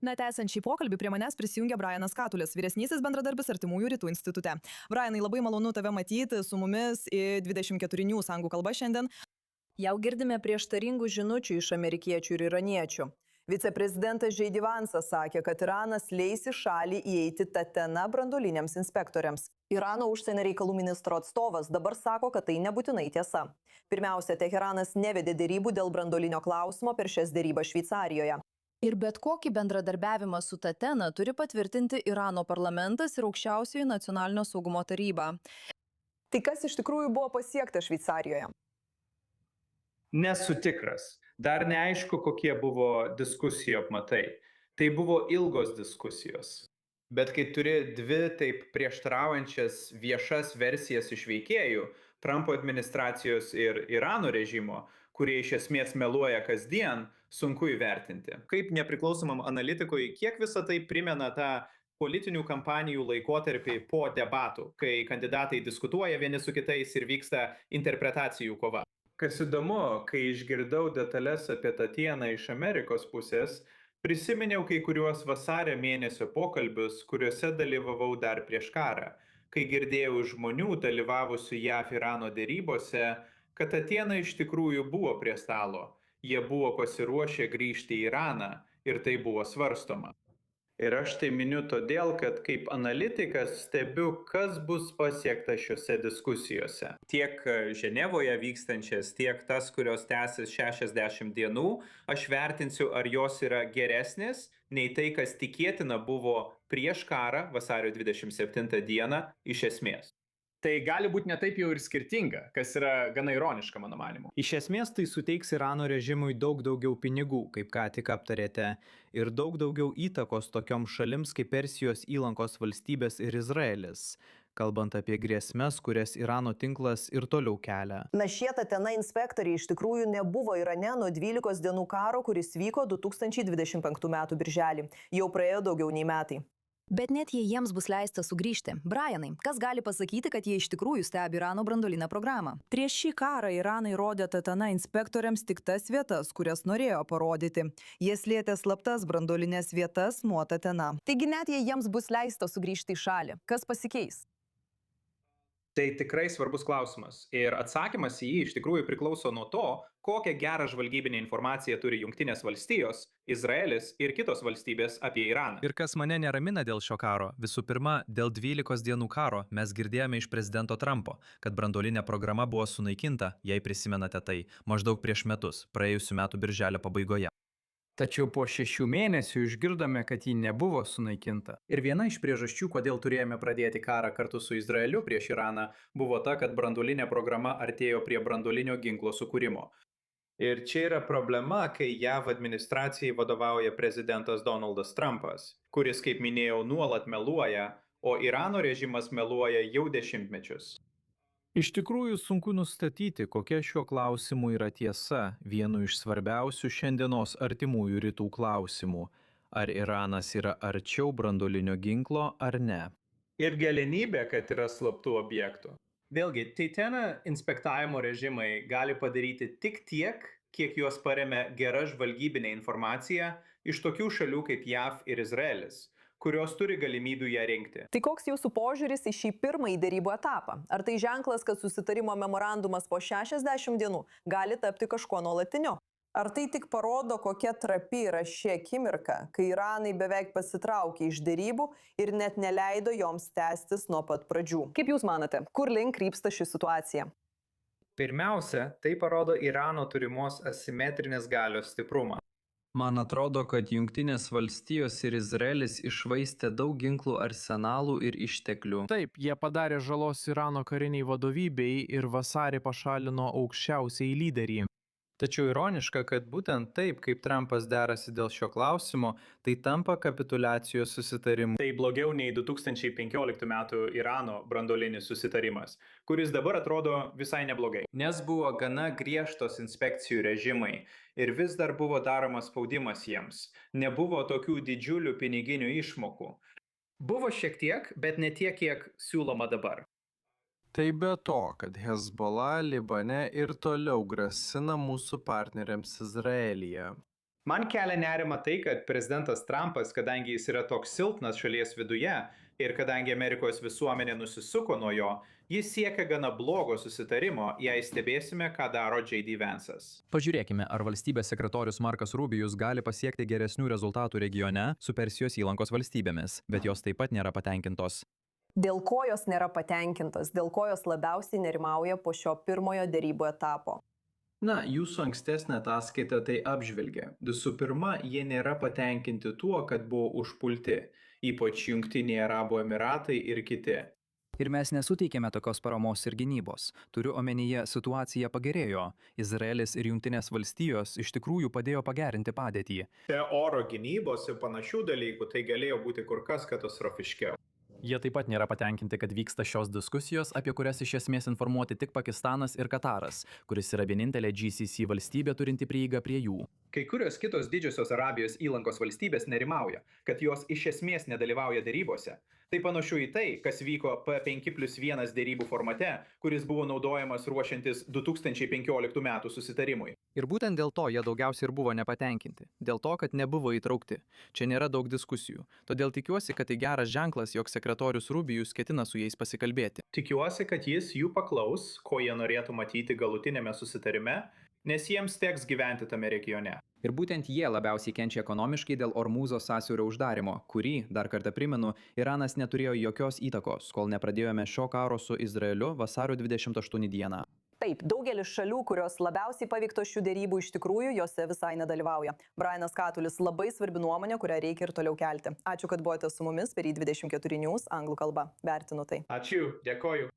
Na, tęsiant šį pokalbį prie manęs prisijungia Brianas Katulis, vyresnysis bendradarbis Artimųjų rytų institute. Brianai, labai malonu tave matyti su mumis į 24 News anglų kalba šiandien. Jau girdime prieštaringų žinučių iš amerikiečių ir iraniečių. Viceprezidentas J. D. Vansas sakė, kad Iranas leis į šalį įeiti Tatena branduoliniams inspektoriams. Irano užsienio reikalų ministro atstovas dabar sako, kad tai nebūtinai tiesa. Pirmiausia, Teheranas nevedė dėrybų dėl branduolinio klausimo per šias dėrybas Šveicarijoje. Ir bet kokį bendradarbiavimą su Tatena turi patvirtinti Irano parlamentas ir aukščiausioji nacionalinio saugumo taryba. Tai kas iš tikrųjų buvo pasiekta Šveicarijoje? Nesu tikras. Dar neaišku, kokie buvo diskusijų apmatai. Tai buvo ilgos diskusijos. Bet kai turi dvi taip prieštaraujančias viešas versijas iš veikėjų, Trumpo administracijos ir Irano režimo, kurie iš esmės meluoja kasdien, sunku įvertinti. Kaip nepriklausomam analitikui, kiek visą tai primena tą politinių kampanijų laikotarpį po debatų, kai kandidatai diskutuoja vieni su kitais ir vyksta interpretacijų kova. Kas įdomu, kai išgirdau detalės apie Tatieną iš Amerikos pusės, prisiminiau kai kuriuos vasario mėnesio pokalbius, kuriuose dalyvavau dar prieš karą, kai girdėjau žmonių dalyvavusių JAV Irano dėrybose, kad Tatiena iš tikrųjų buvo prie stalo. Jie buvo pasiruošę grįžti į Iraną ir tai buvo svarstoma. Ir aš tai miniu todėl, kad kaip analitikas stebiu, kas bus pasiekta šiuose diskusijose. Tiek Ženevoje vykstančias, tiek tas, kurios tęsis 60 dienų, aš vertinsiu, ar jos yra geresnės nei tai, kas tikėtina buvo prieš karą vasario 27 dieną iš esmės. Tai gali būti netaip jau ir skirtinga, kas yra gana ironiška mano manimu. Iš esmės tai suteiks Irano režimui daug daugiau pinigų, kaip ką tik aptarėte, ir daug daugiau įtakos tokiom šalims kaip Persijos įlankos valstybės ir Izraelis, kalbant apie grėsmes, kurias Irano tinklas ir toliau kelia. Na, šie Tatena inspektoriai iš tikrųjų nebuvo Irane nuo 12 dienų karo, kuris vyko 2025 m. birželį. Jau praėjo daugiau nei metai. Bet net jei jiems bus leista sugrįžti, Brianai, kas gali pasakyti, kad jie iš tikrųjų stebi Irano branduolinę programą? Prieš šį karą Iranai rodė Tatena inspektoriams tik tas vietas, kurias norėjo parodyti. Jie slėtė slaptas branduolinės vietas nuo Tatena. Taigi net jei jiems bus leista sugrįžti į šalį, kas pasikeis? Tai tikrai svarbus klausimas. Ir atsakymas į jį iš tikrųjų priklauso nuo to, kokią gerą žvalgybinę informaciją turi Jungtinės valstijos, Izraelis ir kitos valstybės apie Iraną. Ir kas mane neramina dėl šio karo, visų pirma, dėl 12 dienų karo mes girdėjome iš prezidento Trumpo, kad branduolinė programa buvo sunaikinta, jei prisimenate tai, maždaug prieš metus, praėjusių metų birželio pabaigoje. Tačiau po 6 mėnesių išgirdome, kad ji nebuvo sunaikinta. Ir viena iš priežasčių, kodėl turėjome pradėti karą kartu su Izraeliu prieš Iraną, buvo ta, kad branduolinė programa artėjo prie branduolinio ginklo sukūrimo. Ir čia yra problema, kai JAV administracijai vadovauja prezidentas Donaldas Trumpas, kuris, kaip minėjau, nuolat meluoja, o Irano režimas meluoja jau dešimtmečius. Iš tikrųjų sunku nustatyti, kokia šiuo klausimu yra tiesa, vienu iš svarbiausių šiandienos artimųjų rytų klausimų. Ar Iranas yra arčiau branduolinio ginklo ar ne? Ir galimybė, kad yra slaptų objektų. Vėlgi, Tatena inspektavimo režimai gali padaryti tik tiek, kiek juos paremia gera žvalgybinė informacija iš tokių šalių kaip JAV ir Izraelis, kurios turi galimybių ją rinkti. Tai koks jūsų požiūris į šį pirmąjį dėrybų etapą? Ar tai ženklas, kad susitarimo memorandumas po 60 dienų gali tapti kažkuo nuolatiniu? Ar tai tik parodo, kokia trapi yra ši akimirka, kai Iranai beveik pasitraukė iš dėrybų ir net neleido joms tęstis nuo pat pradžių? Kaip jūs manote, kur link krypsta ši situacija? Pirmiausia, tai parodo Irano turimos asimetrinės galios stiprumą. Man atrodo, kad Jungtinės valstijos ir Izraelis iššvaistė daug ginklų arsenalų ir išteklių. Taip, jie padarė žalos Irano kariniai vadovybei ir vasarį pašalino aukščiausiai lyderį. Tačiau ironiška, kad būtent taip, kaip Trumpas derasi dėl šio klausimo, tai tampa kapituliacijos susitarimu. Tai blogiau nei 2015 metų Irano branduolinis susitarimas, kuris dabar atrodo visai neblogai. Nes buvo gana griežtos inspekcijų režimai ir vis dar buvo daromas spaudimas jiems. Nebuvo tokių didžiulių piniginių išmokų. Buvo šiek tiek, bet ne tiek, kiek siūloma dabar. Tai be to, kad Hezbollah Libane ir toliau grasina mūsų partneriams Izraelyje. Man kelia nerima tai, kad prezidentas Trumpas, kadangi jis yra toks silpnas šalies viduje ir kadangi Amerikos visuomenė nusisuko nuo jo, jis siekia gana blogo susitarimo, jei stebėsime, ką daro J.D. Vance'as. Pažiūrėkime, ar valstybės sekretorius Markas Rubijus gali pasiekti geresnių rezultatų regione su Persijos įlankos valstybėmis, bet jos taip pat nėra patenkintos. Dėl ko jos nėra patenkintos, dėl ko jos labiausiai nerimauja po šio pirmojo derybų etapo? Na, jūsų ankstesnė ataskaita tai apžvelgia. Visų pirma, jie nėra patenkinti tuo, kad buvo užpulti, ypač Jungtiniai Arabų Emiratai ir kiti. Ir mes nesuteikėme tokios paramos ir gynybos. Turiu omenyje, situacija pagerėjo. Izraelis ir Jungtinės valstijos iš tikrųjų padėjo pagerinti padėtį. Be oro gynybos ir panašių dalykų tai galėjo būti kur kas katastrofiškiau. Jie taip pat nėra patenkinti, kad vyksta šios diskusijos, apie kurias iš esmės informuoti tik Pakistanas ir Kataras, kuris yra vienintelė GCC valstybė turinti prieigą prie jų. Kai kurios kitos didžiosios Arabijos įlankos valstybės nerimauja, kad jos iš esmės nedalyvauja derybose. Tai panašu į tai, kas vyko P5+1 derybų formate, kuris buvo naudojamas ruošiantis 2015 metų susitarimui. Ir būtent dėl to jie daugiausiai ir buvo nepatenkinti. Dėl to, kad nebuvo įtraukti. Čia nėra daug diskusijų. Todėl tikiuosi, kad tai geras ženklas, jog sekretorius Rubijus ketina su jais pasikalbėti. Tikiuosi, kad jis jų paklaus, ko jie norėtų matyti galutinėme susitarime, nes jiems teks gyventi tame regione. Ir būtent jie labiausiai kenčia ekonomiškai dėl Ormūzo sąsiaurio uždarimo, kurį, dar kartą primenu, Iranas neturėjo jokios įtakos, kol nepradėjome šio karo su Izraeliu vasario 28 dieną. Taip, daugelis šalių, kurios labiausiai paveiktos šių derybų, iš tikrųjų jose visai nedalyvauja. Brianas Katulis labai svarbi nuomonė, kurią reikia ir toliau kelti. Ačiū, kad buvote su mumis per I24 News anglų kalba. Vertinu tai. Ačiū, dėkoju.